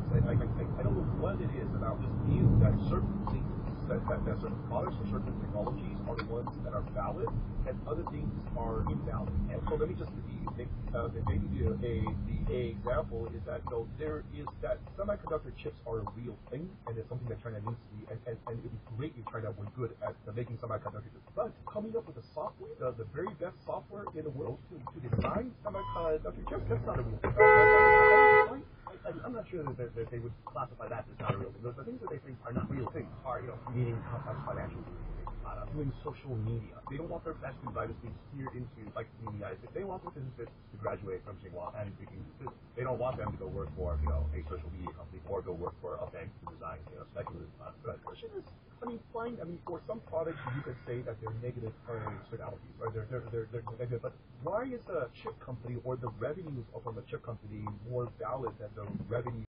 I don't know what it is about this view that certain things, that certain products or certain technologies are the ones that are valid and other things are invalid. And so let me just maybe the example is that there is that semiconductor chips are a real thing and it's something that China needs to be, and it would be great if China were good at making semiconductor chips. But coming up with the software, the very best software in the world to design semiconductor chips, that's not a real thing. I'm not sure that they would classify that as not a real thing. The things that they think are not real things are, meaning complex financial doing social media. They don't want their best designers to be steered into, like, the United States. They want their physicists to graduate from Tsinghua and begin physics. They don't want them to go work for, a social media company or go work for a bank to design, speculative products. But the question is, for some products you could say that they're negative externalities, or they're negative. But why is a chip company or the revenues from a chip company more valid than the revenue